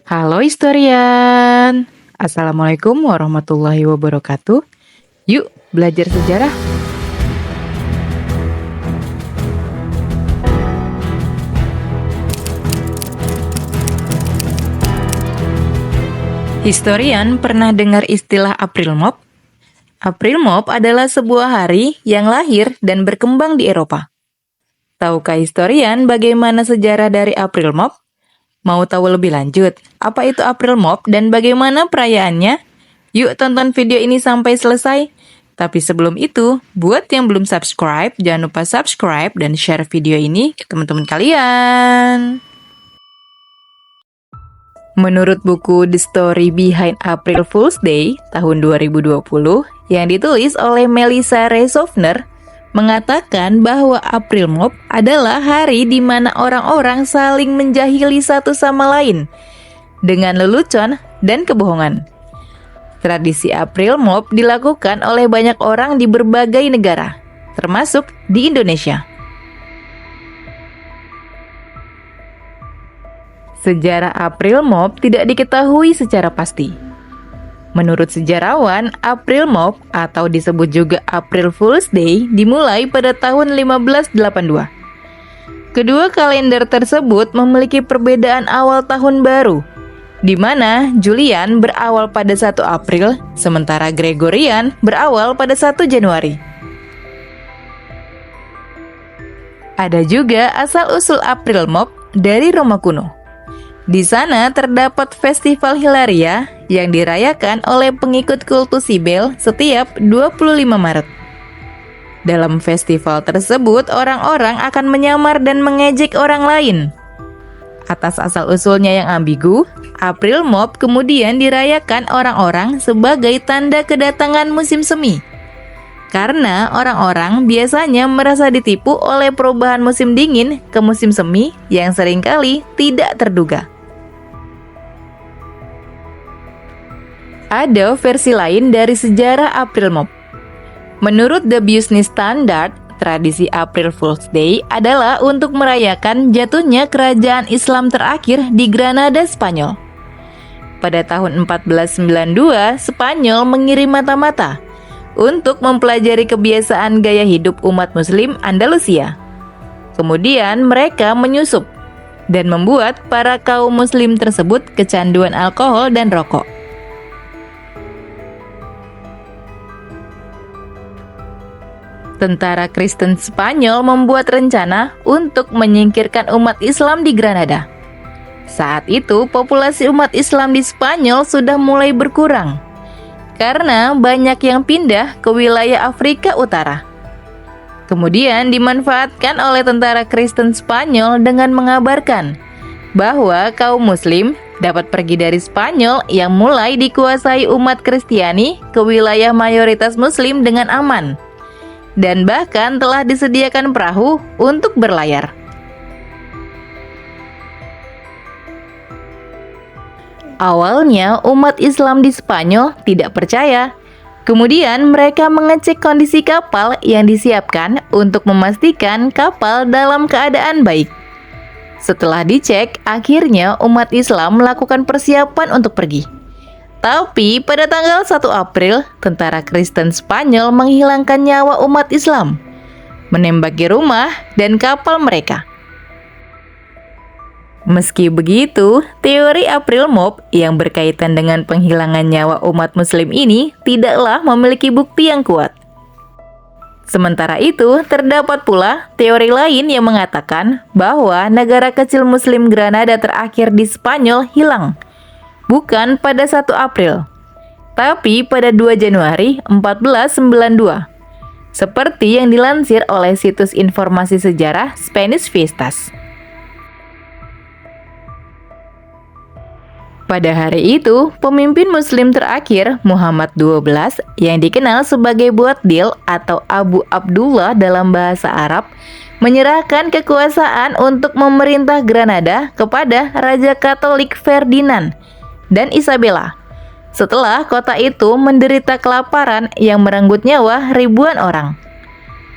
Halo historian, Assalamualaikum warahmatullahi wabarakatuh. Yuk belajar sejarah. Historian pernah dengar istilah April Mop? April Mop adalah sebuah hari yang lahir dan berkembang di Eropa. Tahukah historian bagaimana sejarah dari April Mop? Mau tahu lebih lanjut, apa itu April Mop dan bagaimana perayaannya? Yuk tonton video ini sampai selesai. Tapi sebelum itu, buat yang belum subscribe, jangan lupa subscribe dan share video ini ke teman-teman kalian. Menurut buku The Story Behind April Fool's Day tahun 2020 yang ditulis oleh Melissa Resovner, mengatakan bahwa April Mop adalah hari di mana orang-orang saling menjahili satu sama lain dengan lelucon dan kebohongan. Tradisi April Mop dilakukan oleh banyak orang di berbagai negara, termasuk di Indonesia. Sejarah April Mop tidak diketahui secara pasti. Menurut sejarawan, April Mop atau disebut juga April Fool's Day dimulai pada tahun 1582. Kedua kalender tersebut memiliki perbedaan awal tahun baru, di mana Julian berawal pada 1 April, sementara Gregorian berawal pada 1 Januari. Ada juga asal-usul April Mop dari Roma kuno. Di sana terdapat festival Hilaria yang dirayakan oleh pengikut kultus Sibel setiap 25 Maret. Dalam festival tersebut, orang-orang akan menyamar dan mengejek orang lain. Atas asal-usulnya yang ambigu, April Mop kemudian dirayakan orang-orang sebagai tanda kedatangan musim semi. Karena orang-orang biasanya merasa ditipu oleh perubahan musim dingin ke musim semi yang seringkali tidak terduga. Ada versi lain dari sejarah April Mop. Menurut The Business Standard, tradisi April Fool's Day adalah untuk merayakan jatuhnya kerajaan Islam terakhir di Granada, Spanyol. Pada tahun 1492, Spanyol mengirim mata-mata untuk mempelajari kebiasaan gaya hidup umat Muslim Andalusia. Kemudian mereka menyusup dan membuat para kaum Muslim tersebut kecanduan alkohol dan rokok. Tentara Kristen Spanyol membuat rencana untuk menyingkirkan umat Islam di Granada. Saat itu, populasi umat Islam di Spanyol sudah mulai berkurang karena banyak yang pindah ke wilayah Afrika Utara. Kemudian dimanfaatkan oleh tentara Kristen Spanyol dengan mengabarkan bahwa kaum Muslim dapat pergi dari Spanyol yang mulai dikuasai umat Kristiani ke wilayah mayoritas Muslim dengan aman. Dan bahkan telah disediakan perahu untuk berlayar. Awalnya umat Islam di Spanyol tidak percaya. Kemudian mereka mengecek kondisi kapal yang disiapkan untuk memastikan kapal dalam keadaan baik. Setelah dicek, akhirnya umat Islam melakukan persiapan untuk pergi. Tapi pada tanggal 1 April, tentara Kristen Spanyol menghilangkan nyawa umat Islam, menembaki rumah dan kapal mereka. Meski begitu, teori April Mop yang berkaitan dengan penghilangan nyawa umat Muslim ini tidaklah memiliki bukti yang kuat. Sementara itu, terdapat pula teori lain yang mengatakan bahwa negara kecil Muslim Granada terakhir di Spanyol hilang. Bukan pada 1 April, tapi pada 2 Januari 1492, seperti yang dilansir oleh situs informasi sejarah Spanish Vistas. Pada hari itu, pemimpin Muslim terakhir, Muhammad XII, yang dikenal sebagai Boabdil atau Abu Abdullah dalam bahasa Arab, menyerahkan kekuasaan untuk memerintah Granada kepada Raja Katolik Ferdinand dan Isabella, setelah kota itu menderita kelaparan yang merenggut nyawa ribuan orang.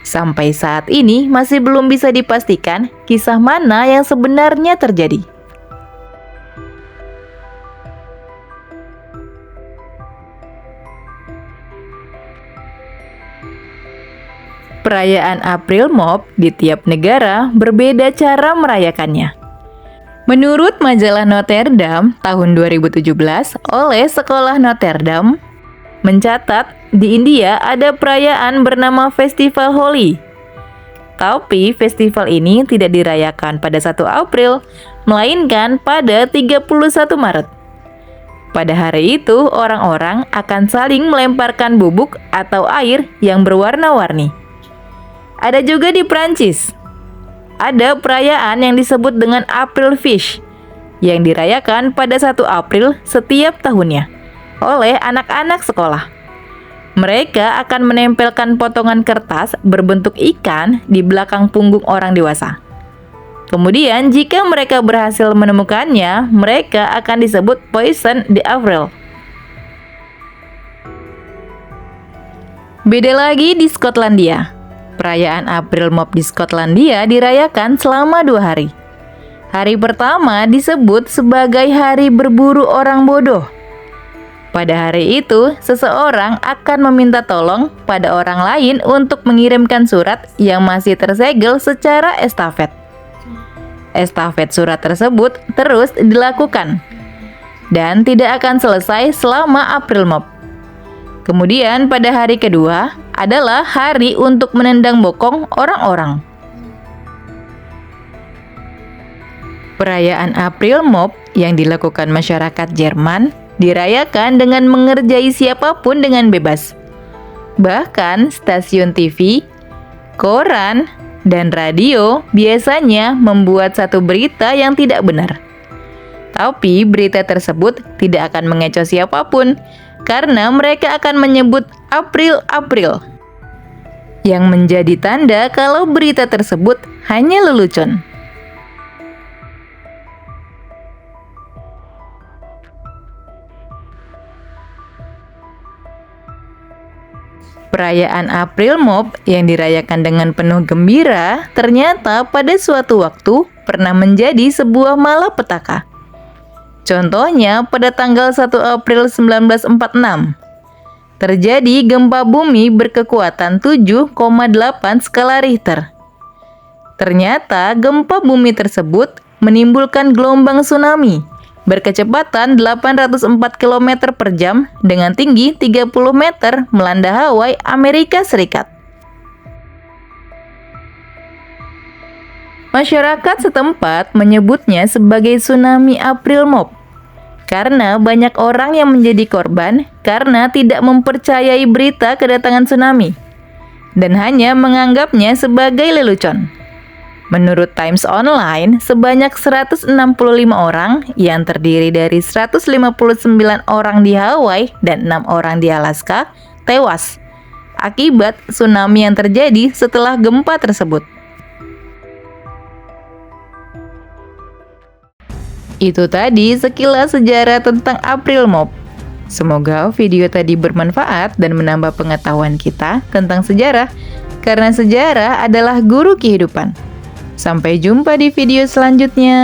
Sampai saat ini masih belum bisa dipastikan kisah mana yang sebenarnya terjadi. Perayaan April Mop di tiap negara berbeda cara merayakannya. Menurut majalah Notre Dame tahun 2017 oleh Sekolah Notre Dame, mencatat di India ada perayaan bernama Festival Holi. Tapi festival ini tidak dirayakan pada 1 April, melainkan pada 31 Maret. Pada hari itu, orang-orang akan saling melemparkan bubuk atau air yang berwarna-warni. Ada juga di Prancis. Ada perayaan yang disebut dengan April Fish, yang dirayakan pada 1 April setiap tahunnya oleh anak-anak sekolah. Mereka akan menempelkan potongan kertas berbentuk ikan di belakang punggung orang dewasa. Kemudian jika mereka berhasil menemukannya, mereka akan disebut Poisson d'Avril. Beda lagi di Skotlandia. Perayaan April Mop di Skotlandia dirayakan selama 2 hari. Hari pertama disebut sebagai hari berburu orang bodoh. Pada hari itu, seseorang akan meminta tolong pada orang lain untuk mengirimkan surat yang masih tersegel secara estafet. Estafet surat tersebut terus dilakukan dan tidak akan selesai selama April Mop. Kemudian pada hari kedua adalah hari untuk menendang bokong orang-orang. Perayaan April Mop yang dilakukan masyarakat Jerman dirayakan dengan mengerjai siapapun dengan bebas. Bahkan stasiun TV, koran, dan radio biasanya membuat satu berita yang tidak benar. Tapi berita tersebut tidak akan mengecoh siapapun, karena mereka akan menyebut April, yang menjadi tanda kalau berita tersebut hanya lelucon. Perayaan April Mop yang dirayakan dengan penuh gembira ternyata pada suatu waktu pernah menjadi sebuah malapetaka. Contohnya pada tanggal 1 April 1946, terjadi gempa bumi berkekuatan 7,8 skala Richter. Ternyata gempa bumi tersebut menimbulkan gelombang tsunami berkecepatan 804 km per jam dengan tinggi 30 meter melanda Hawaii, Amerika Serikat. Masyarakat setempat menyebutnya sebagai tsunami April Mop karena banyak orang yang menjadi korban karena tidak mempercayai berita kedatangan tsunami dan hanya menganggapnya sebagai lelucon. Menurut Times Online, sebanyak 165 orang yang terdiri dari 159 orang di Hawaii dan 6 orang di Alaska tewas akibat tsunami yang terjadi setelah gempa tersebut. Itu tadi sekilas sejarah tentang April Mop. Semoga video tadi bermanfaat dan menambah pengetahuan kita tentang sejarah, karena sejarah adalah guru kehidupan. Sampai jumpa di video selanjutnya.